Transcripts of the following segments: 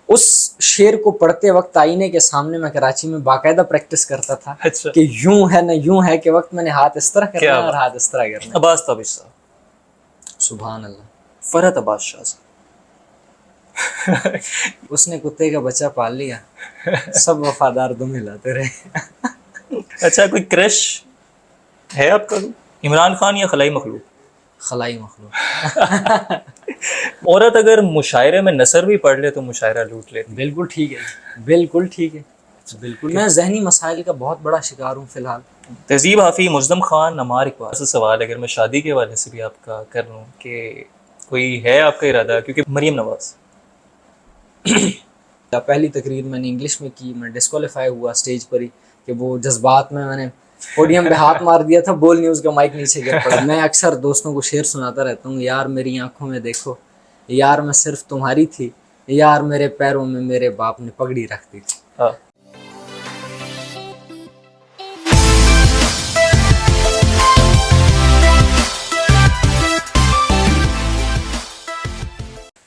اس شعر کو پڑھتے وقت آئینے کے سامنے میں کراچی میں باقاعدہ پریکٹس کرتا تھا اچھا کہ یوں ہے نہ یوں ہے کے وقت میں نے ہاتھ اس طرح کرنا ہے اور ہاتھ اس طرح کرنا ہے. عباس تابش صاحب، سبحان اللہ. فرحت عباس شاہ صاحب، اس نے کتے کا بچہ پال لیا، سب وفادار دم ہلاتے رہے. اچھا کوئی کرش ہے آپ کا؟ عمران خان یا خلائی مخلوق؟ خلائی مخلوق. عورت اگر مشاعرے میں نثر بھی پڑھ لے تو مشاعرہ لوٹ لے. بالکل ٹھیک ہے، بالکل ٹھیک ہے، بالکل. میں ذہنی مسائل کا بہت بڑا شکار ہوں فی الحال. تہذیب حافظ، مزدم خان، عمار اقبال سے سوال اگر میں شادی کے حوالے سے بھی آپ کا کر لوں کہ کوئی ہے آپ کا ارادہ؟ کیونکہ مریم نواز. پہلی تقریر میں نے انگلش میں کی، میں ڈسکوالیفائی ہوا اسٹیج پر ہی کہ وہ جذبات میں نے پوڈیم پہ ہاتھ مار دیا تھا، بول نیوز کا مائک نیچے گر پڑا. میں اکثر دوستوں کو شعر سناتا رہتا ہوں، یار میری آنکھوں میں دیکھو، یار میں صرف تمہاری تھی، یار میرے پیروں میں میرے باپ نے پگڑی رکھ دی تھی. ہاں.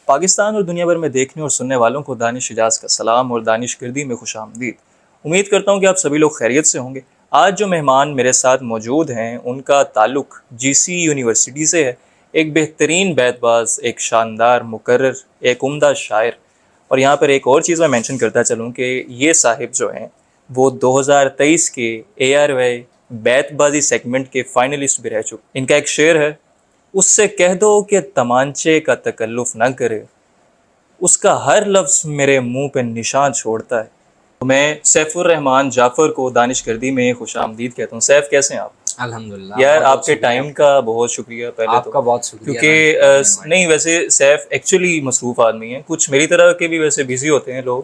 پاکستان اور دنیا بھر میں دیکھنے اور سننے والوں کو دانش اجاز کا سلام اور دانش گردی میں خوش آمدید. امید کرتا ہوں کہ آپ سبھی لوگ خیریت سے ہوں گے. آج جو مہمان میرے ساتھ موجود ہیں ان کا تعلق جی سی یونیورسٹی سے ہے. ایک بہترین بیت باز، ایک شاندار مقرر، ایک عمدہ شاعر. اور یہاں پر ایک اور چیز میں مینشن کرتا چلوں کہ یہ صاحب جو ہیں وہ 2023 کے اے آر وائی بیت بازی سیگمنٹ کے فائنلسٹ بھی رہ چکے. ان کا ایک شعر ہے، اس سے کہہ دو کہ تمانچے کا تکلف نہ کرے، اس کا ہر لفظ میرے منہ پہ نشان چھوڑتا ہے. میں سیف الرحمان جعفر کو دانش گردی میں خوش آمدید کہتا ہوں. سیف کیسے ہیں آپ؟ الحمدللہ. یار آپ کے ٹائم کا بہت شکریہ پہلے آپ کا بہت شکریہ. کیونکہ نہیں ویسے سیف ایکچولی مصروف آدمی ہیں، کچھ میری طرح کے بھی ویسے بزی ہوتے ہیں لوگ،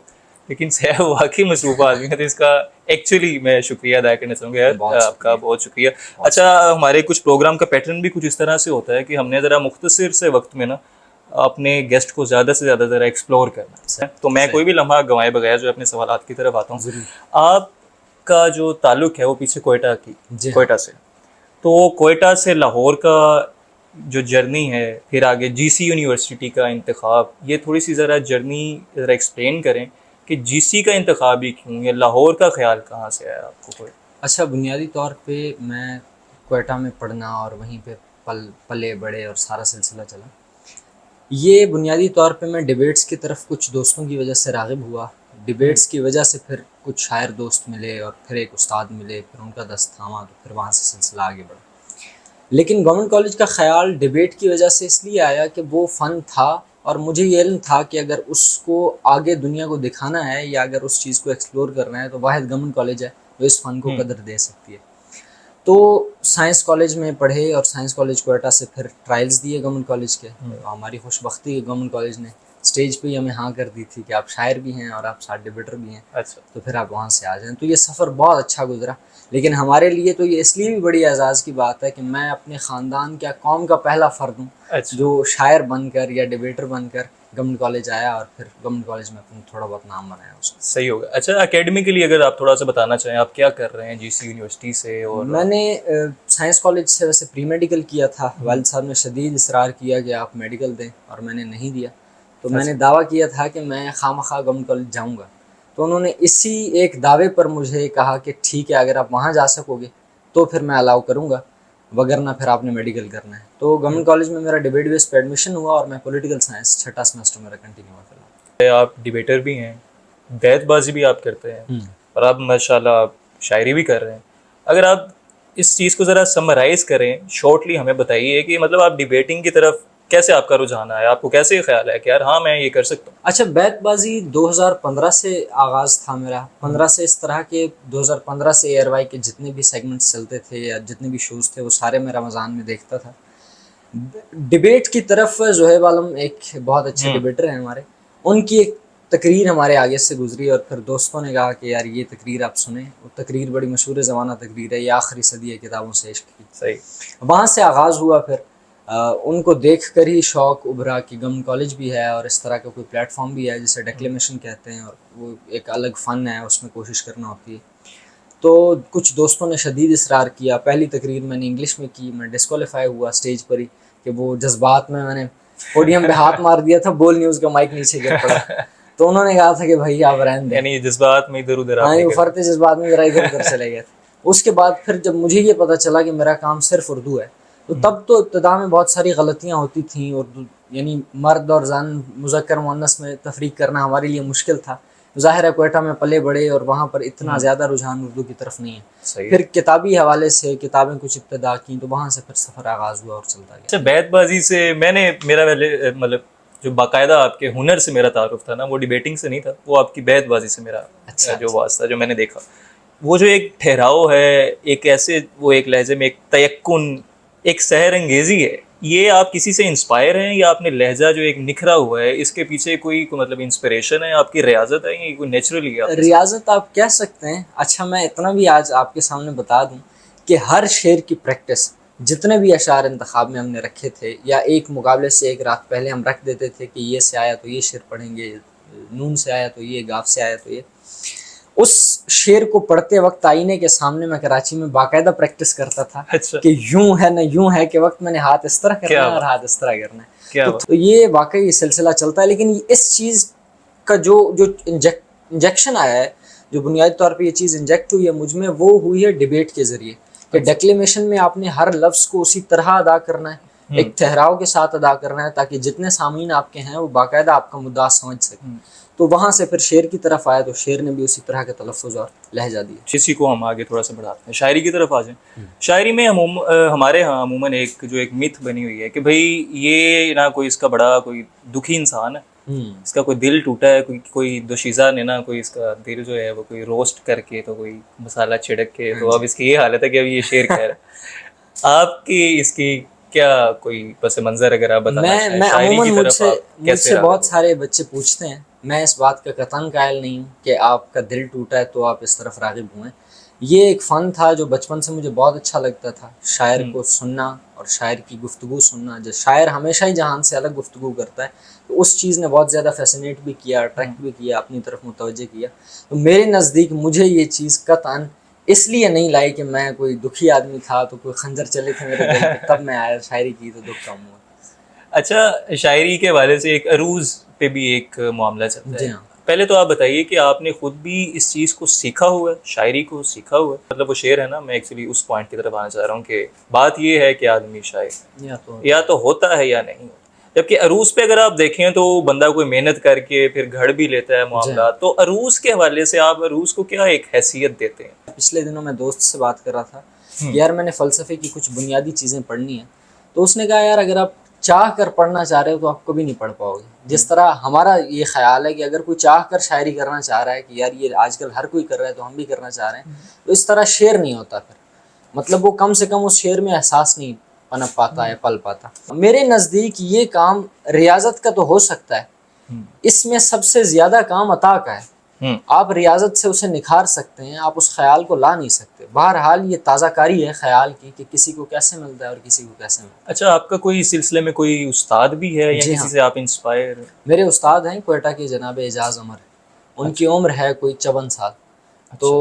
لیکن سیف واقعی مصروف آدمی ہے، تو اس کا ایکچولی میں شکریہ ادا کرنا چاہوں گا. یار آپ کا بہت شکریہ. اچھا ہمارے کچھ پروگرام کا پیٹرن بھی کچھ اس طرح سے ہوتا ہے کہ ہم نے ذرا مختصر سے وقت میں نا اپنے گیسٹ کو زیادہ سے زیادہ ذرا ایکسپلور کرنا ہے. تو میں کوئی بھی لمحہ گنوائے بغیر جو اپنے سوالات کی طرف آتا ہوں. آپ کا جو تعلق ہے وہ پیچھے کوئٹہ سے، تو کوئٹہ سے لاہور کا جو جرنی ہے، پھر آگے جی سی یونیورسٹی کا انتخاب، یہ تھوڑی سی ذرا جرنی ذرا ایکسپلین کریں کہ جی سی کا انتخاب ہی کیوں، یا لاہور کا خیال کہاں سے آیا آپ کو؟ اچھا، بنیادی طور پہ میں کوئٹہ میں پڑھنا اور وہیں پہ پلے بڑے اور سارا سلسلہ چلا. یہ بنیادی طور پہ میں ڈیبیٹس کی طرف کچھ دوستوں کی وجہ سے راغب ہوا. ڈیبیٹس کی وجہ سے پھر کچھ شاعر دوست ملے اور پھر ایک استاد ملے، پھر ان کا دست تھاما تو پھر وہاں سے سلسلہ آگے بڑھا. لیکن گورنمنٹ کالج کا خیال ڈیبیٹ کی وجہ سے اس لیے آیا کہ وہ فن تھا اور مجھے یہ علم تھا کہ اگر اس کو آگے دنیا کو دکھانا ہے یا اگر اس چیز کو ایکسپلور کرنا ہے تو واحد گورنمنٹ کالج ہے جو اس فن کو قدر دے سکتی ہے. تو سائنس کالج میں پڑھے اور سائنس کالج کوئٹہ سے پھر ٹرائلز دیے گورنمنٹ کالج کے. ہماری خوش بختی کہ گورنمنٹ کالج نے اسٹیج پہ ہی ہمیں ہاں کر دی تھی کہ آپ شاعر بھی ہیں اور آپ ساتھ ڈیبیٹر بھی ہیں. اچھا. تو پھر آپ وہاں سے آ جائیں. تو یہ سفر بہت اچھا گزرا، لیکن ہمارے لیے تو یہ اس لیے بھی بڑی اعزاز کی بات ہے کہ میں اپنے خاندان کیا قوم کا پہلا فرد ہوں جو شاعر بن کر یا ڈیبیٹر بن کر گورنمنٹ کالج آیا اور پھر گورنمنٹ کالج میں اپنا تھوڑا بہت نام بنایا اس میں. صحیح ہوگا. اچھا اکیڈمی کے لیے اگر آپ تھوڑا سا بتانا چاہیں آپ کیا کر رہے ہیں جی سی یونیورسٹی سے؟ اور میں نے سائنس کالج سے ویسے پری میڈیکل کیا تھا. والد صاحب نے شدید اصرار کیا کہ آپ میڈیکل دیں اور میں نے نہیں دیا. تو میں نے دعویٰ کیا تھا کہ میں خواہ گورنمنٹ کالج جاؤں گا. تو انہوں نے اسی ایک دعوے پر مجھے کہا کہ ٹھیک ہے اگر آپ وہاں جا سکو گے تو پھر میں الاؤ کروں گا، وگرنہ پھر آپ نے میڈیکل کرنا ہے. تو گورنمنٹ کالج میں میرا ڈیبیٹ بیس پہ ایڈمیشن ہوا اور میں پولیٹیکل سائنس چھٹا سیمسٹر میرا کنٹینیو ہوا. آپ ڈیبیٹر بھی ہیں، بیت بازی بھی آپ کرتے ہیں اور آپ ماشاءاللہ شاعری بھی کر رہے ہیں. اگر آپ اس چیز کو ذرا سمرائز کریں شارٹلی ہمیں بتائیے کہ مطلب آپ ڈیبیٹنگ کی طرف کیسے آپ کا رجحان آیا، آپ کو کیسے خیال ہے کہ یار ہاں میں یہ کر سکتا ہوں؟ اچھا، بیت بازی 2015 سے آغاز تھا میرا. 15 سے اس طرح کے 2015 سے اے آر وائی کے جتنے بھی سیگمنٹس چلتے تھے یا جتنے بھی شوز تھے وہ سارے میں رمضان میں دیکھتا تھا. ڈیبیٹ کی طرف زہیب عالم ایک بہت اچھے ڈیبیٹر ہیں ہمارے، ان کی ایک تقریر ہمارے آگے سے گزری اور پھر دوستوں نے کہا کہ یار یہ تقریر آپ سنیں. وہ تقریر بڑی مشہور زمانہ تقریر ہے، یہ آخری صدی ہے کتابوں سے عشق کی. صحیح. وہاں سے آغاز ہوا. پھر ان کو دیکھ کر ہی شوق ابھرا کہ گورنمنٹ کالج بھی ہے اور اس طرح کا کوئی پلیٹ فارم بھی ہے جسے ڈیکلیمیشن کہتے ہیں اور وہ ایک الگ فن ہے، اس میں کوشش کرنا ہوتی ہے. تو کچھ دوستوں نے شدید اصرار کیا. پہلی تقریر میں نے انگلش میں کی، میں ڈسکوالیفائی ہوا اسٹیج پر ہی کہ وہ جذبات میں نے پوڈیم پہ ہاتھ مار دیا تھا، بول نیوز کا مائک نیچے گر پڑا. تو انہوں نے کہا تھا کہ بھائی آپ رہنے دیں. یعنی جذبات میں ادھر ادھر ہاں وہ فرتے جذبات میں ذرا ادھر ادھر چلے گئے تھے. اس کے بعد پھر جب مجھے یہ پتا چلا کہ میرا کام صرف اردو ہے تو تب تو ابتدا میں بہت ساری غلطیاں ہوتی تھیں. اردو یعنی مرد اور زن مذکر مؤنث میں تفریق کرنا ہمارے لیے مشکل تھا. ظاہر ہے کوئٹہ میں پلے بڑے اور وہاں پر اتنا زیادہ رجحان اردو کی طرف نہیں ہے. پھر کتابی حوالے سے کتابیں کچھ ابتدا کی تو وہاں سے پھر سفر آغاز ہوا اور چلتا گیا. اچھا بیت بازی سے میں نے میرا مطلب جو باقاعدہ آپ کے ہنر سے میرا تعارف تھا نا وہ ڈیبیٹنگ سے نہیں تھا, وہ آپ کی بیت بازی سے میرا جو واسطہ جو میں نے دیکھا وہ جو ایک ٹھہراؤ ہے, ایک ایسے وہ ایک لہجے میں ایک تیقن, ایک سحر انگیزی ہے. یہ آپ کسی سے انسپائر ہیں یا آپ نے لہجہ جو ایک نکھرا ہوا ہے اس کے پیچھے کوئی مطلب انسپریشن ہے, آپ کی ریاضت ہے یا کوئی نیچرلی ہے؟ ریاضت آپ کہہ سکتے ہیں. اچھا میں اتنا بھی آج آپ کے سامنے بتا دوں کہ ہر شعر کی پریکٹس جتنے بھی اشعار انتخاب میں ہم نے رکھے تھے یا ایک مقابلے سے ایک رات پہلے ہم رکھ دیتے تھے کہ یہ سے آیا تو یہ شعر پڑھیں گے, نون سے آیا تو یہ, گاف سے آیا تو یہ. اس شعر کو پڑھتے وقت آئینے کے سامنے میں کراچی میں باقاعدہ پریکٹس کرتا تھا کہ یوں ہے نہ یوں ہے کہ وقت میں نے ہاتھ اس طرح کرنا ہے اور ہاتھ اس طرح کرنا ہے. تو یہ واقعی سلسلہ چلتا ہے. لیکن اس چیز کا جو انجیکشن آیا ہے, جو بنیادی طور پہ یہ چیز انجیکٹ ہوئی ہے مجھ میں, وہ ہوئی ہے ڈیبیٹ کے ذریعے. کہ ڈیکلیمیشن میں آپ نے ہر لفظ کو اسی طرح ادا کرنا ہے, ایک ٹھہراؤ کے ساتھ ادا کرنا ہے تاکہ جتنے سامعین آپ کے ہیں وہ باقاعدہ آپ کا مدعا سمجھ سکیں. تو وہاں سے پھر شعر کی طرف آیا تو شعر نے بھی اسی طرح کے تلفظ اور لہجہ دیا. اسی کو ہم آگے تھوڑا سا بڑھاتے ہیں, شاعری کی طرف آ جائیں. شاعری میں ہمارے ہاں عموماً ایک متھ بنی ہوئی ہے کہ بھائی یہ نہ کوئی اس کا بڑا کوئی دکھی انسان ہے, اس کا کوئی دل ٹوٹا ہے, کوئی دوشیزہ نے نا کوئی اس کا دل جو ہے وہ کوئی روسٹ کر کے تو کوئی مسالہ چھڑک کے تو اب اس کی یہ حالت ہے کہ اب یہ شعر کہہ رہا ہے. آپ کی اس کی کیا کوئی پس منظر اگر آپ بتانا چاہیں شاعری کی طرف مجھ سے بہت سارے بچے پوچھتے ہیں, میں اس بات کا قطعاً قائل نہیں ہوں کہ آپ کا دل ٹوٹا ہے تو آپ اس طرف راغب ہوئیں. یہ ایک فن تھا جو بچپن سے مجھے بہت اچھا لگتا تھا, شاعر کو سننا اور شاعر کی گفتگو سننا. جو شاعر ہمیشہ ہی جہان سے الگ گفتگو کرتا ہے تو اس چیز نے بہت زیادہ فیسینیٹ بھی کیا, اٹریکٹ بھی کیا, اپنی طرف متوجہ کیا. تو میرے نزدیک مجھے یہ چیز قطعاً اس لیے نہیں لائی کہ میں کوئی دکھی آدمی تھا تو کوئی خنجر چلے تھے میرے دل پہ تب میں آیا شاعری کی تو دکھ کم ہوا. اچھا شاعری کے حوالے سے ایک عروض پہ بھی ایک معاملہ چلتا ہے. جی ہاں. پہلے تو آپ بتائیے کہ آپ نے خود بھی اس چیز کو سیکھا ہوا ہے, شاعری کو سیکھا ہوا ہے؟ مطلب وہ شعر ہے نا, میں ایکچولی اس پوائنٹ کی طرف آنا چاہ رہا ہوں کہ بات یہ ہے کہ آدمی شاعر یا تو ہوتا ہے یا نہیں. جبکہ عروض پہ اگر آپ دیکھیں تو بندہ کوئی محنت کر کے پھر گھڑ بھی لیتا ہے معاملات. تو عروض کے حوالے سے آپ عروض کو کیا ایک حیثیت دیتے ہیں؟ پچھلے دنوں میں دوست سے بات کر رہا تھا کہ یار میں نے فلسفے کی کچھ بنیادی چیزیں پڑھنی ہیں. تو اس نے کہا یار اگر آپ چاہ کر پڑھنا چاہ رہے ہو تو آپ کبھی نہیں پڑھ پاؤ گے. جس طرح ہمارا یہ خیال ہے کہ اگر کوئی چاہ کر شاعری کرنا چاہ رہا ہے کہ یار یہ آج کل ہر کوئی کر رہا ہے تو ہم بھی کرنا چاہ رہے ہیں, تو اس طرح شعر نہیں ہوتا. پھر مطلب وہ کم سے کم اس شعر میں احساس نہیں پنپ پاتا ہے, پل پاتا. میرے نزدیک یہ کام ریاضت کا تو ہو سکتا ہے, اس میں سب سے زیادہ کام عطا کا ہے. آپ ریاضت سے اسے نکھار سکتے ہیں, آپ اس خیال کو لا نہیں سکتے. بہرحال یہ تازہ کاری ہے خیال کی کہ کسی کو کیسے ملتا ہے اور کسی کو کیسے ملتا ہے. اچھا آپ کا کوئی اس سلسلے میں کوئی استاد بھی ہے یا کسی سے آپ انسپائر؟ میرے استاد ہیں کوئٹہ کے جناب اعجاز عمر, ان کی عمر ہے کوئی 54 سال, تو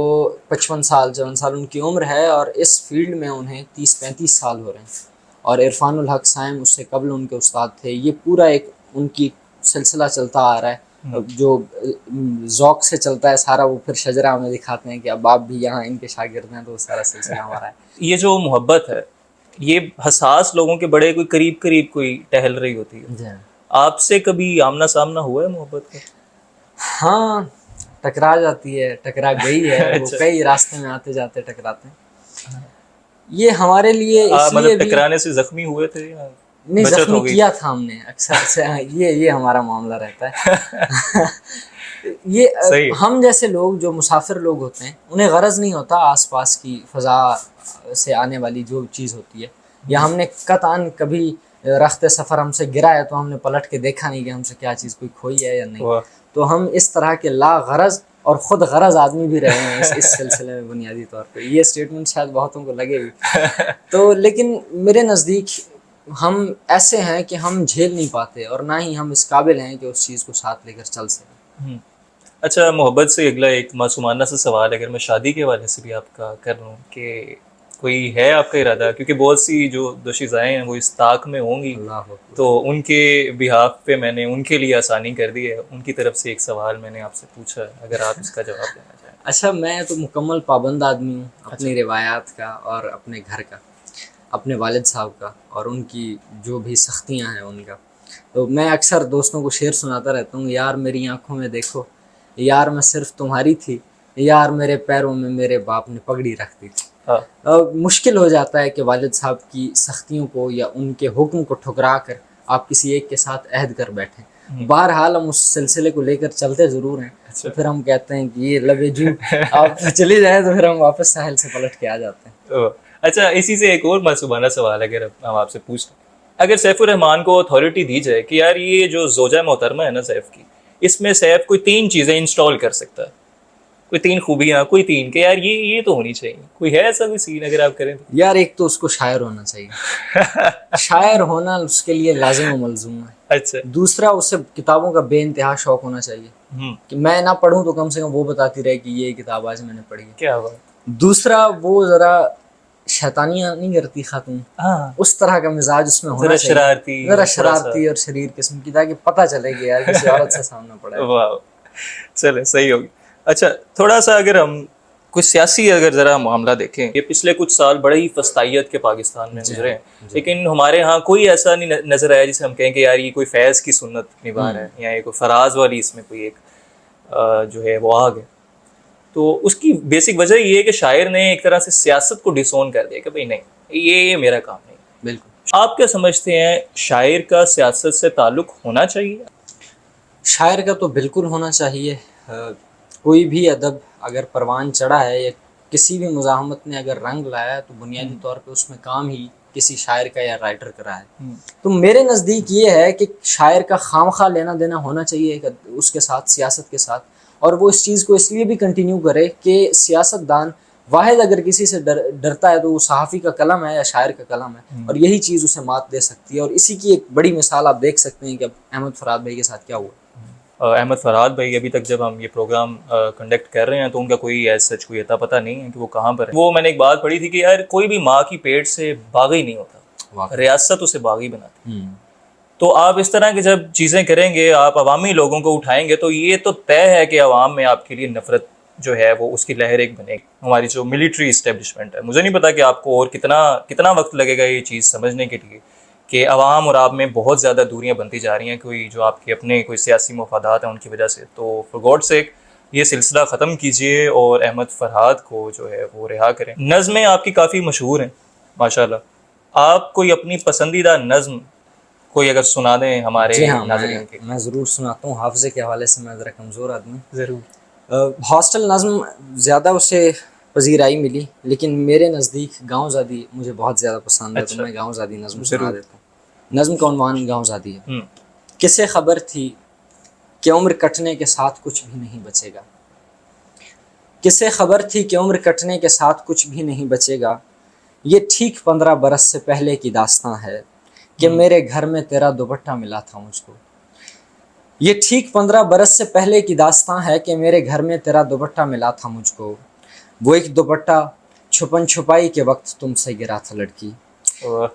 55 سال 54 سال ان کی عمر ہے, اور اس فیلڈ میں انہیں 30-35 سال ہو رہے ہیں. اور عرفان الحق صائم اس سے قبل ان کے استاد تھے. یہ پورا ایک ان کی سلسلہ چلتا آ رہا ہے جو ذوق سے چلتا ہے سارا. وہ پھر شجرہ میں دکھاتے ہیں کہ اب آپ بھی یہاں ان کے شاگرد ہیں, تو وہ سارا سلسلہ ہمارا ہے. یہ جو محبت ہے یہ حساس لوگوں کے بڑے کوئی قریب کوئی ٹہل رہی ہوتی ہے. جی آپ سے کبھی آمنا سامنا ہوا ہے محبت کا؟ ہاں ٹکرا جاتی ہے, ٹکرا گئی ہے, وہ کئی راستے میں آتے جاتے ٹکراتے ہیں. یہ ہمارے لیے اس لیے بھی ٹکرانے سے زخمی ہوئے تھے یا نہیں, زخمی کیا تھا ہم نے اکثر سے. یہ ہمارا معاملہ رہتا ہے. یہ ہم جیسے لوگ جو مسافر لوگ ہوتے ہیں انہیں غرض نہیں ہوتا آس پاس کی فضا سے آنے والی جو چیز ہوتی ہے, یا ہم نے قطعاً کبھی رخت سفر ہم سے گرا ہے تو ہم نے پلٹ کے دیکھا نہیں کہ ہم سے کیا چیز کوئی کھوئی ہے یا نہیں. تو ہم اس طرح کے لا غرض اور خود غرض آدمی بھی رہے ہیں اس سلسلے میں بنیادی طور پہ. یہ اسٹیٹمنٹ شاید بہتوں کو لگے بھی تو, لیکن میرے نزدیک ہم ایسے ہیں کہ ہم جھیل نہیں پاتے اور نہ ہی ہم اس قابل ہیں کہ اس چیز کو ساتھ لے کر چل سکیں. اچھا محبت سے اگلا ایک معصومانہ سا سوال اگر میں شادی کے حوالے سے بھی آپ کا کر لوں کہ کوئی ہے آپ کا ارادہ؟ کیونکہ بہت سی جو دوشیزائیں ہیں وہ اس طاق میں ہوں گی، اللہ اکبر۔ تو ان کے بہاف پہ میں نے ان کے لیے آسانی کر دی ہے، ان کی طرف سے ایک سوال میں نے آپ سے پوچھا ہے، اگر آپ اس کا جواب دینا چاہیں۔ اچھا، میں تو مکمل پابند آدمی ہوں اپنی روایات کا اور اپنے گھر کا، اپنے والد صاحب کا اور ان کی جو بھی سختیاں ہیں ان کا۔ تو میں اکثر دوستوں کو شعر سناتا رہتا ہوں، یار میری آنکھوں میں دیکھو، یار میں صرف تمہاری تھی، یار میرے پیروں میں میرے باپ نے پگڑی رکھ دی تھی۔ مشکل ہو جاتا ہے کہ والد صاحب کی سختیوں کو یا ان کے حکم کو ٹھکرا کر آپ کسی ایک کے ساتھ عہد کر بیٹھیں۔ بہرحال ہم اس سلسلے کو لے کر چلتے ضرور ہیں، تو پھر ہم کہتے ہیں کہ یہ لبے جو آپ چلی جائے تو پھر ہم واپس ساحل سے پلٹ کے آ جاتے ہیں۔ اچھا، اسی سے ایک اور منصوبانہ سوال اگر ہم آپ سے پوچھ لیں، اگر سیف الرحمان کو اتھارٹی دی جائے کہ یار یہ جو زوجہ محترمہ ہے نا سیف کی، اس میں سیف کوئی 3 چیزیں انسٹال کر سکتا ہے، کوئی 3 خوبیاں، کوئی 3 کہ یار یہ تو ہونی چاہیے، کوئی ہے ایسا کوئی سین اگر آپ کریں تو؟ یار ایک تو اس کو شاعر ہونا چاہیے، شاعر ہونا اس کے لیے لازم و ملزوم ہے۔ اچھا، دوسرا اسے کتابوں کا بے انتہا شوق ہونا چاہیے کہ میں نہ پڑھوں تو کم سے کم وہ بتاتی رہے کہ یہ کتاب آج میں نے پڑھی ہے۔ کیا بات۔ دوسرا وہ ذرا شیطانیاں نہیں کرتی خاتون، اس طرح کا مزاج اس میں ہونا چاہیے، ذرا شرارتی اور شریر قسم کی، تاکہ پتہ چلے کہ یار کسی عورت سے سامنا پڑا ہے۔ واہ، چلے صحیح ہوگی۔ اچھا، تھوڑا سا اگر ہم کوئی سیاسی اگر ذرا معاملہ دیکھیں، یہ پچھلے کچھ سال بڑے ہی فسطائیت کے پاکستان میں گزرے ہیں، لیکن ہمارے ہاں کوئی ایسا نہیں نظر آیا جسے ہم کہیں کہ یار یہ کوئی فیض کی سنت نبھا رہا ہے، یا یہ کوئی فراز والی اس میں کوئی ایک جو ہے وہ آگ ہے۔ تو اس کی بیسک وجہ یہ ہے کہ شاعر نے ایک طرح سے سیاست کو ڈسون کر دیا کہ بھائی نہیں، یہ میرا کام نہیں۔ بالکل۔ آپ کیا سمجھتے ہیں، شاعر کا سیاست سے تعلق ہونا چاہیے؟ شاعر کا تو بالکل ہونا چاہیے۔ کوئی بھی ادب اگر پروان چڑھا ہے یا کسی بھی مزاحمت نے اگر رنگ لایا ہے تو بنیادی طور پہ اس میں کام ہی کسی شاعر کا یا رائٹر کا رہا ہے۔ تو میرے نزدیک یہ ہے کہ شاعر کا خواہ لینا دینا ہونا چاہیے اس کے ساتھ، سیاست کے ساتھ، اور وہ اس چیز کو اس لیے بھی کنٹینیو کرے کہ سیاست دان واحد اگر کسی سے ڈرتا ہے تو وہ صحافی کا قلم ہے یا شاعر کا قلم ہے، اور یہی چیز اسے مات دے سکتی ہے۔ اور اسی کی ایک بڑی مثال آپ دیکھ سکتے ہیں کہ اب احمد فرحات بھائی کے ساتھ کیا ہوا۔ احمد فرحات بھائی ابھی تک جب ہم یہ پروگرام کنڈکٹ کر رہے ہیں تو ان کا کوئی ایسا کوئی اتا پتہ نہیں ہے کہ وہ کہاں پر ہے۔ وہ میں نے ایک بات پڑھی تھی کہ یار کوئی بھی ماں کی پیٹ سے باغی نہیں ہوتا، ریاست اسے باغی بناتی۔ تو آپ اس طرح کی جب چیزیں کریں گے، آپ عوامی لوگوں کو اٹھائیں گے، تو یہ تو طے ہے کہ عوام میں آپ کے لیے نفرت جو ہے وہ اس کی لہر ایک بنے گی۔ ہماری جو ملٹری اسٹیبلشمنٹ ہے، مجھے نہیں پتا کہ آپ کو اور کتنا وقت لگے گا یہ چیز سمجھنے کے لیے کہ عوام اور آپ میں بہت زیادہ دوریاں بنتی جا رہی ہیں، کوئی جو آپ کے اپنے کوئی سیاسی مفادات ہیں ان کی وجہ سے۔ تو فار گاڈ سیک یہ سلسلہ ختم کیجئے اور احمد فرحات کو جو ہے وہ رہا کریں۔ نظمیں آپ کی کافی مشہور ہیں ماشاءاللہ، آپ کوئی اپنی پسندیدہ نظم کوئی اگر سنا دیں ہمارے ناظرین کے؟ میں ضرور سناتا ہوں، حافظے کے حوالے سے میں ذرا کمزور آدمی ہوں۔ ضرور۔ ہاسٹل نظم زیادہ اسے پذیرائی ملی، لیکن میرے نزدیک گاؤں زادی مجھے بہت زیادہ پسند ہے، تو میں گاؤں زادی نظم سنا دیتا ہوں۔ نظم کا عنوان گاؤں زادی ہے۔ کسے خبر تھی کہ عمر کٹنے کے ساتھ کچھ بھی نہیں بچے گا، کسے خبر تھی کہ عمر کٹنے کے ساتھ کچھ بھی نہیں بچے گا، یہ ٹھیک 15 برس سے پہلے کی داستاں ہے کہ میرے گھر میں تیرا دوپٹہ ملا تھا مجھ کو، یہ ٹھیک 15 برس سے پہلے کی داستاں ہے کہ میرے گھر میں تیرا دوپٹہ ملا تھا مجھ کو، وہ ایک دوپٹہ چھپن چھپائی کے وقت تم سے گرا تھا لڑکی،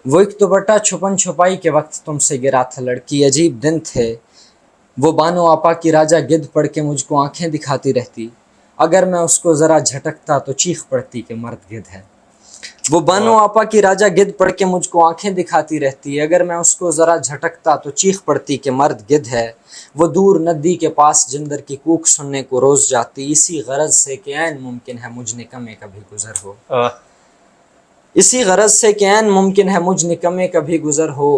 وہ ایک دوپٹہ چھپن چھپائی کے وقت تم سے گرا تھا لڑکی، عجیب دن تھے وہ بانو آپا کی راجہ گدھ پڑھ کے مجھ کو آنکھیں دکھاتی رہتی، اگر میں اس کو ذرا جھٹکتا تو چیخ پڑتی کہ مرد گدھ ہے، وہ بانو آپا کی راجہ گدھ پڑھ کے مجھ کو آنکھیں دکھاتی رہتی، اگر میں اس کو ذرا جھٹکتا تو چیخ پڑتی کہ مرد گدھ ہے، وہ دور ندی کے پاس جندر کی کوک سننے کو روز جاتی، اسی غرض سے کہ عین ممکن ہے مجھ نکمے کبھی گزر ہو، اسی غرض سے کہ عین ممکن ہے مجھ نکمے کبھی گزر ہو،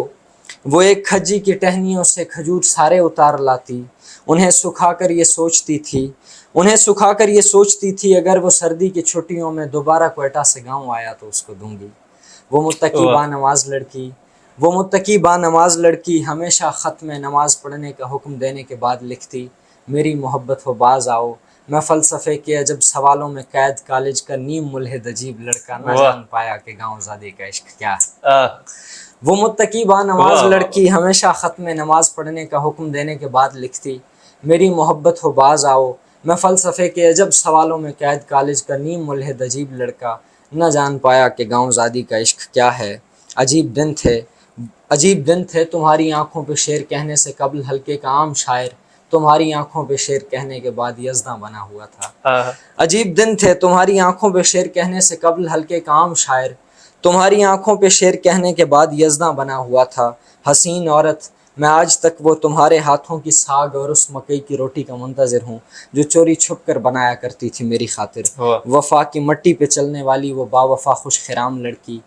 وہ ایک کھجی کی ٹہنیوں سے کھجور سارے اتار لاتی، انہیں سکھا کر یہ سوچتی تھی اگر وہ سردی کی چھٹیوں میں دوبارہ کوئٹہ سے گاؤں آیا تو اس کو دوں گی، وہ متقی با نماز لڑکی ہمیشہ ختم نماز پڑھنے کا حکم دینے کے بعد لکھتی، میری محبت ہو باز آؤ، میں فلسفے کے عجب سوالوں میں قید کالج کا نیم ملحد عجیب لڑکا، نہ جان پایا کہ گاؤں زادی کا عشق کیا ہے، وہ متقی با نماز لڑکی ہمیشہ ختم نماز پڑھنے کا حکم دینے کے بعد لکھتی، میری محبت ہو باز آؤ، میں فلسفے کے عجب سوالوں میں قید کالج کا نیم ملحد عجیب لڑکا، نہ جان پایا کہ گاؤں زادی کا عشق کیا ہے. عجیب دن تھے تمہاری آنکھوں پہ شعر کہنے سے قبل ہلکے کا عام شاعر, تمہاری آنکھوں پہ شعر کہنے کے بعد یزداں بنا ہوا تھا. عجیب دن تھے تمہاری آنکھوں پہ شعر کہنے سے قبل ہلکے کا عام شاعر, تمہاری آنکھوں پہ شعر کہنے کے بعد یزداں بنا ہوا تھا. حسین عورت, میں آج تک وہ تمہارے ہاتھوں کی ساگ اور اس مکئی کی روٹی کا منتظر ہوں جو چوری چھپ کر بنایا کرتی تھی میری خاطر. وفا کی مٹی پہ چلنے والی وہ با وفا خوش خرام لڑکی,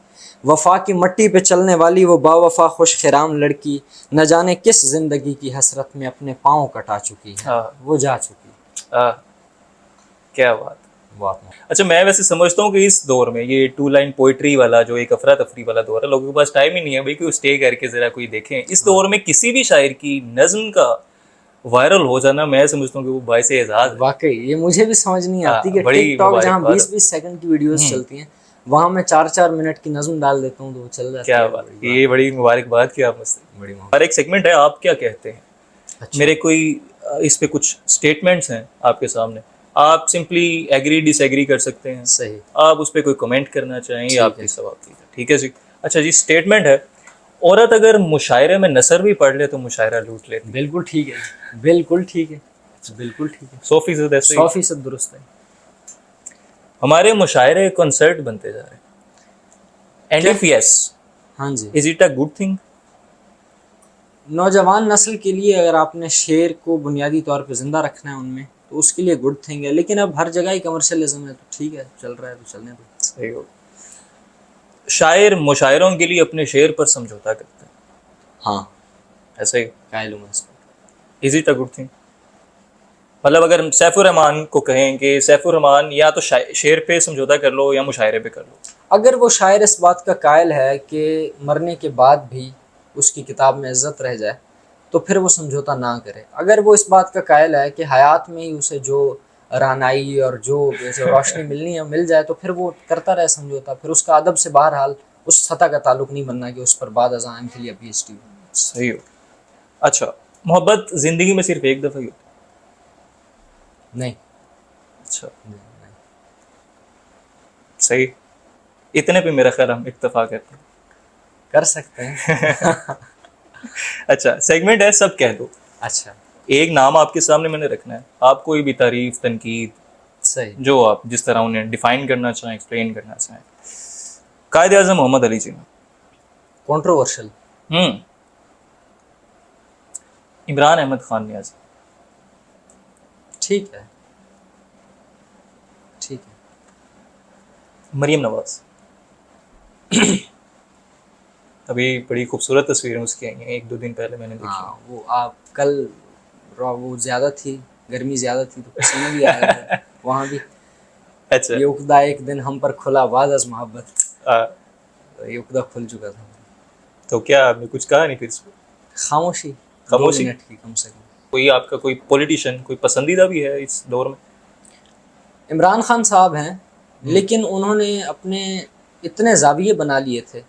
وفا کی مٹی پہ چلنے والی وہ با وفا خوش خرام لڑکی, نہ جانے کس زندگی کی حسرت میں اپنے پاؤں کٹا چکی ہے, وہ جا چکی. کیا بات. بات اچھا, میں ویسے سمجھتا ہوں کہ اس دور میں یہ 2 لائن پوئٹری والا جو ایک افراتفری والا دور ہے, لوگوں کے پاس ٹائم ہی نہیں ہے بھائی کہ اسٹے کر کے ذرا کوئی دیکھیں. اس دور میں کسی بھی شاعر کی نظم کا وائرل ہو جانا میں سمجھتا ہوں کہ وہ باعث اعزاز ہے. واقعی یہ مجھے بھی سمجھ نہیں آتی کہ ٹک ٹاک جہاں 20-20 سیکنڈ کی ویڈیوز چلتی ہیں وہاں میں 4-4 منٹ کی نظم ڈال دیتا ہوں تو وہ چل جاتی ہے. کیا بات, یہ بڑی مبارکباد کی آپ مجھ سے. اور ایک سیگمنٹ ہے آپ کیا کہتے ہیں, میرے کوئی اس پہ کچھ اسٹیٹمنٹس ہیں آپ کے سامنے, آپ سمپلی ایگری ڈس ایگری کر سکتے ہیں. صحیح, آپ اس پہ کوئی کمنٹ کرنا چاہیں یا آپ کی سوال. ٹھیک ہے جی. اچھا جی, اسٹیٹمنٹ ہے, عورت اگر مشاعرے میں نثر بھی پڑھ لے تو مشاعرہ لوٹ لیتی. بالکل ٹھیک ہے, بالکل ٹھیک ہے, بالکل ٹھیک ہے, 100% ایسے 100% درست ہے. ہمارے مشاعرے کنسرٹ بنتے جا رہے ہیں. اینڈ اف یس, ہاں جی, is it a good thing? نوجوان نسل کے لیے اگر آپ نے شعر کو بنیادی طور پہ زندہ رکھنا ہے ان میں تو اس کے لیے گڈ تھنگ ہے, لیکن اب ہر جگہ ہی کمرشلزم ہے تو ٹھیک ہے, چل رہا ہے تو چلنے دو. صحیح ہو. شاعر مشاعروں کے لیے اپنے شعر پر سمجھوتا کرتے ہیں. ہاں, ایسے ہی قائل ہوں اس پر. Is it a good thing? مطلب اگر سیف الرحمان کو کہیں کہ سیف الرحمان یا تو شعر پہ سمجھوتا کر لو یا مشاعرے پہ کر لو, اگر وہ شاعر اس بات کا قائل ہے کہ مرنے کے بعد بھی اس کی کتاب میں عزت رہ جائے تو پھر وہ سمجھوتا نہ کرے. اگر وہ اس بات کا قائل ہے کہ حیات میں ہی اسے جو رانائی اور جو روشنی ملنی ہے مل جائے تو پھر وہ کرتا رہے سمجھوتا, پھر اس کا ادب سے بہرحال اس سطح کا تعلق نہیں بننا کہ اس پر بعد ازاں کے لیے پی ایچ ڈی. صحیح ہو. اچھا, محبت زندگی میں صرف ایک دفعہ ہی ہوتی؟ نہیں. اچھا, صحیح. اتنے پہ میرا خیال ہم اتفاق کرتے ہیں. کر سکتے ہیں. اچھا, سیگمنٹ ہے سب کہہ دو. اچھا, ایک نام آپ کے سامنے میں نے رکھنا ہے, آپ کوئی بھی تعریف تنقید صحیح, جو آپ جس طرح انہیں ڈیفائن کرنا چاہیں, ایکسپلین کرنا چاہیں. قائد اعظم محمد علی جناح, کنٹروورشل. عمران احمد خان نیازی, ٹھیک ہے, ٹھیک ہے. مریم نواز, ابھی بڑی خوبصورت تصویریں اس کی آئی ہیں, 1-2 دن پہلے میں نے دیکھی. ہاں, وہ آپ کل وہ زیادہ تھی, گرمی زیادہ تھی تو پسینہ بھی آ گیا تھا وہاں بھی. اچھا, یہ عقدہ ایک دن ہم پر کھلا بعد از محبت, یہ عقدہ کھل چکا تھا. تو کیا آپ نے کچھ کہا نہیں پھر اس پہ؟ خاموشی, 2 منٹ کی کم سے کم. کوئی آپ کا کوئی پولیٹیشین کوئی پسندیدہ بھی ہے اس دور میں؟ عمران خان صاحب ہیں, لیکن انہوں نے اپنے اتنے زاویے بنا لیے تھے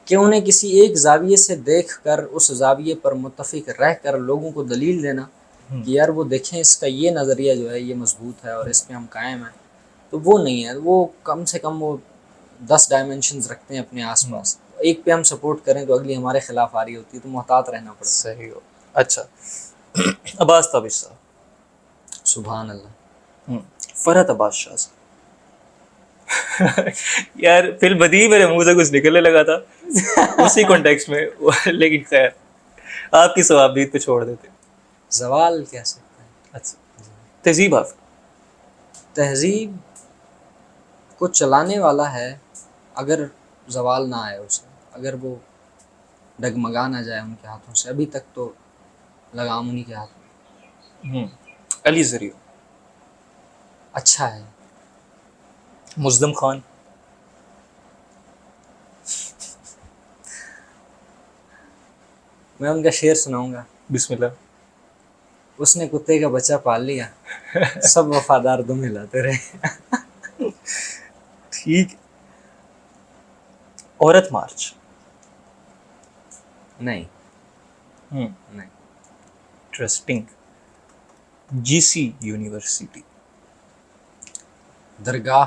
کہ انہیں کسی ایک زاویے سے دیکھ کر اس زاویے پر متفق رہ کر لوگوں کو دلیل دینا کہ یار وہ دیکھیں اس کا یہ نظریہ جو ہے یہ مضبوط ہے اور اس پہ ہم قائم ہیں, تو وہ نہیں ہے. وہ کم سے کم وہ 10 ڈائمنشنز رکھتے ہیں اپنے آس پاس. ایک پہ ہم سپورٹ کریں تو اگلی ہمارے خلاف آ رہی ہوتی ہے, تو محتاط رہنا پڑتا ہے. صحیح ہو. اچھا, عباس تابش صاحب, سبحان اللہ. فرحت عباس شاہ صاحب, یار فی البدیہہ میرے منہ سے کچھ نکلنے لگا تھا اسی کانٹیکسٹ میں, لیکن خیر آپ کی ثوابدید پہ چھوڑ دیتے. زوال کہہ سکتے ہیں. اچھا, تہذیب حافظ. تہذیب کو چلانے والا ہے, اگر زوال نہ آئے اسے, اگر وہ ڈگمگا نہ جائے ان کے ہاتھوں سے. ابھی تک تو لگام انہی کے ہاتھ. علی ذریعہ, اچھا ہے. مزدم خان, میں ان کا شعر سناؤں گا. بسم اللہ. اس نے کتے کا بچہ پال لیا, سب وفادار دم ہلاتے رہے. ٹھیک. عورت مارچ, نہیں. نہیں. انٹرسٹنگ. جی سی یونیورسٹی, درگاہ.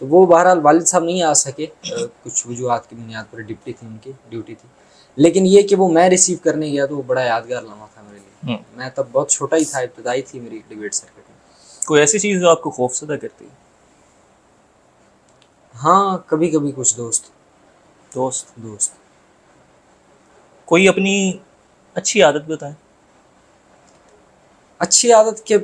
تو وہ بہرحال والد صاحب نہیں آ سکے، کچھ وجوہات کی بنیاد پر ڈیوٹی تھی، لیکن یہ کہ وہ میں ریسیو کرنے گیا تو وہ بڑا یادگار لمحہ تھا میرے لیے. میں تب بہت چھوٹا ہی تھا، ابتدائی تھی میری ڈیبیٹ سرکٹ میں. کوئی ایسی چیز جو آپ کو خوفزدہ کرتی ہے؟ ہاں کبھی کبھی کچھ دوست. کوئی اپنی اچھی عادت بتائیں. اچھی عادت کے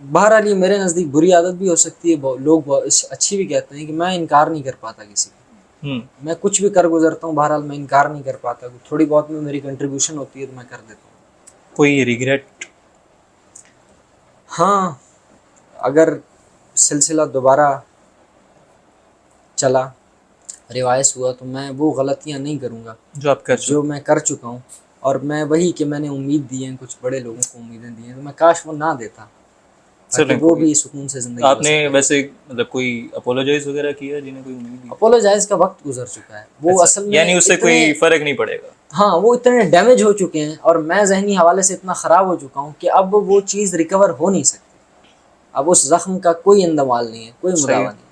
بہرحال یہ میرے نزدیک بری عادت بھی ہو سکتی ہے، لوگ اچھی بھی کہتے ہیں کہ میں انکار نہیں کر پاتا کسی کا. میں کچھ بھی کر گزرتا ہوں، بہرحال میں انکار نہیں کر پاتا. تھوڑی بہت میں میری کنٹریبیوشن ہوتی ہے تو میں کر دیتا ہوں. کوئی ریگریٹ؟ ہاں اگر سلسلہ دوبارہ چلا، ریوائز ہوا، تو میں وہ غلطیاں نہیں کروں گا جو میں کر چکا ہوں. اور میں وہی کہ میں نے امید دی ہیں، کچھ بڑے لوگوں کو امیدیں دی ہیں، تو میں کاش وہ نہ دیتا، وہ بھی سکون سے زندگی. آپ نے ویسے مطلب کوئی اپولوجائز وغیرہ کیا جنہیں کوئی امید دی؟ اپولوجائز کا وقت گزر چکا ہے، وہ اصل میں یعنی اس سے کوئی فرق نہیں پڑے گا. ہاں وہ اتنے ڈیمیج ہو چکے ہیں اور میں ذہنی حوالے سے اتنا خراب ہو چکا ہوں کہ اب وہ چیز ریکور ہو نہیں سکتی. اب اس زخم کا کوئی اندمال نہیں ہے، کوئی مداوع نہیں.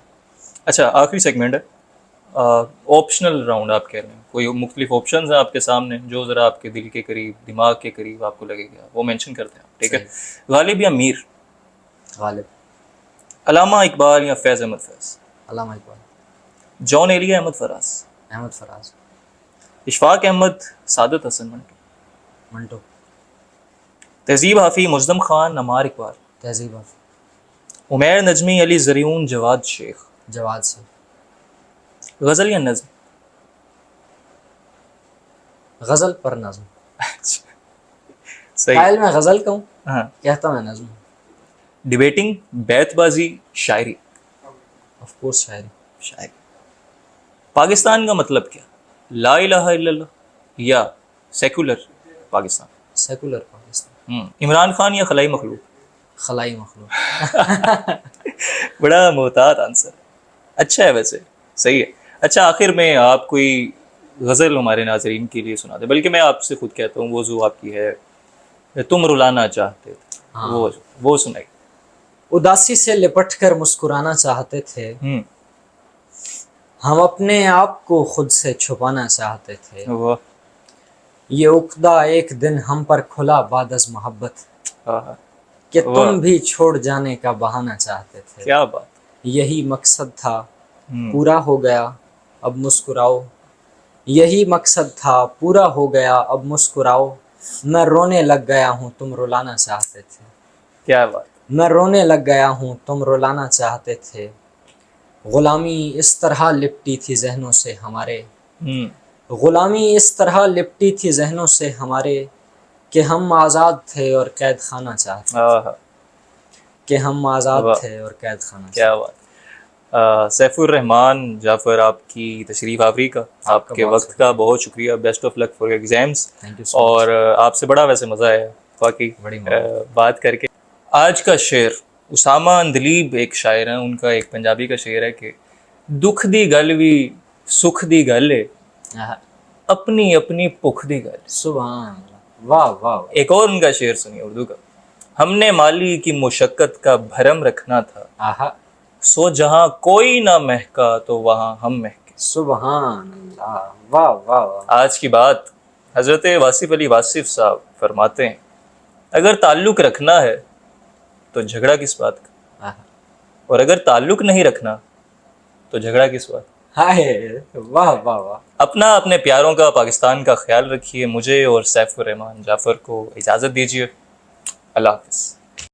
اچھا آخری سیگمنٹ ہے، آپشنل راؤنڈ. آپ کہہ رہے ہیں کوئی مختلف آپشنز ہیں آپ کے سامنے جو ذرا آپ کے دل کے قریب، دماغ کے قریب آپ کو لگے گا، وہ مینشن کرتے ہیں. ٹھیک ہے. غالب یا میر؟ غالب. علامہ اقبال یا فیض احمد فیض؟ علامہ اقبال. جون ایلیا احمد فراز؟ احمد فراز. اشفاق احمد سعادت حسن منٹو. تہذیب حافظ مزدم خان عمار اقبال؟ تہذیب حافظ. عمیر نجمی علی زریون جواد شیخ؟ جواد سے. غزل یا نظم؟ غزل پر نظم. صحیح. قائل میں غزل کا ہوں، ہاں. کہتا میں نظم. ڈیبیٹنگ، بیت بازی، شاعری؟ آف کورس شاعری. پاکستان کا مطلب کیا؟ لا الہ الا اللہ یا سیکولر پاکستان؟ سیکولر پاکستان. عمران خان یا خلائی مخلوق؟ خلائی مخلوق. بڑا محتاط آنسر. اچھا ہے ویسے، صحیح ہے. اچھا آخر میں آپ کوئی غزل ہمارے ناظرین کے لیے سنا دیں، بلکہ میں آپ سے خود کہتا ہوں وہ جو آپ کی ہے تم رلانا چاہتے تھے، وہ سنائی. اداسی سے لپٹ کر مسکرانا چاہتے تھے، ہم اپنے آپ کو خود سے چھپانا چاہتے تھے. یہ عقدہ ایک دن ہم پر کھلا بعد از محبت، کہ تم بھی چھوڑ جانے کا بہانہ چاہتے تھے. کیا بات. یہی مقصد تھا پورا ہو گیا اب مسکراؤ. یہی مقصد تھا پورا ہو گیا اب مسکراؤ. میں رونے لگ گیا ہوں تم رلانا چاہتے تھے. کیا بات. میں رونے لگ گیا ہوں تم رلانا چاہتے تھے. غلامی اس طرح لپٹی تھی ذہنوں سے ہمارے، غلامی اس طرح لپٹی تھی ذہنوں سے ہمارے، کہ ہم آزاد تھے اور قید خانہ چاہتے تھے. کہ ہم آزاد تھے اور قید خانہ. کیا بات. سیف الرحمان جعفر، آپ کی تشریف آوری کا، آپ کے وقت کا بہت شکریہ. Best of luck for exams. اور آپ سے بڑا ویسے مزہ آیا واقعی بات کر کے. آج کا شعر اسامہ اندلیب ایک شاعر ہیں، ان کا ایک پنجابی کا شعر ہے کہ دکھ دی گل بھی سکھ دی گل ہے، اپنی اپنی بھوک دی گل. سبحان اللہ. واہ واہ. ایک اور ان کا شعر سنیے اردو کا. ہم نے مالی کی مشقت کا بھرم رکھنا تھا، سو جہاں کوئی نہ مہکا تو وہاں ہم مہکے. سبحان اللہ. واہ واہ واہ. آج کی بات حضرت واصف علی واصف صاحب فرماتے ہیں اگر تعلق رکھنا ہے تو جھگڑا کس بات کا، اور اگر تعلق نہیں رکھنا تو جھگڑا کس بات. واہ واہ واہ. اپنا اپنے پیاروں کا، پاکستان کا خیال رکھیے. مجھے اور سیف الرحمان جعفر کو اجازت دیجیے. اللہ حافظ.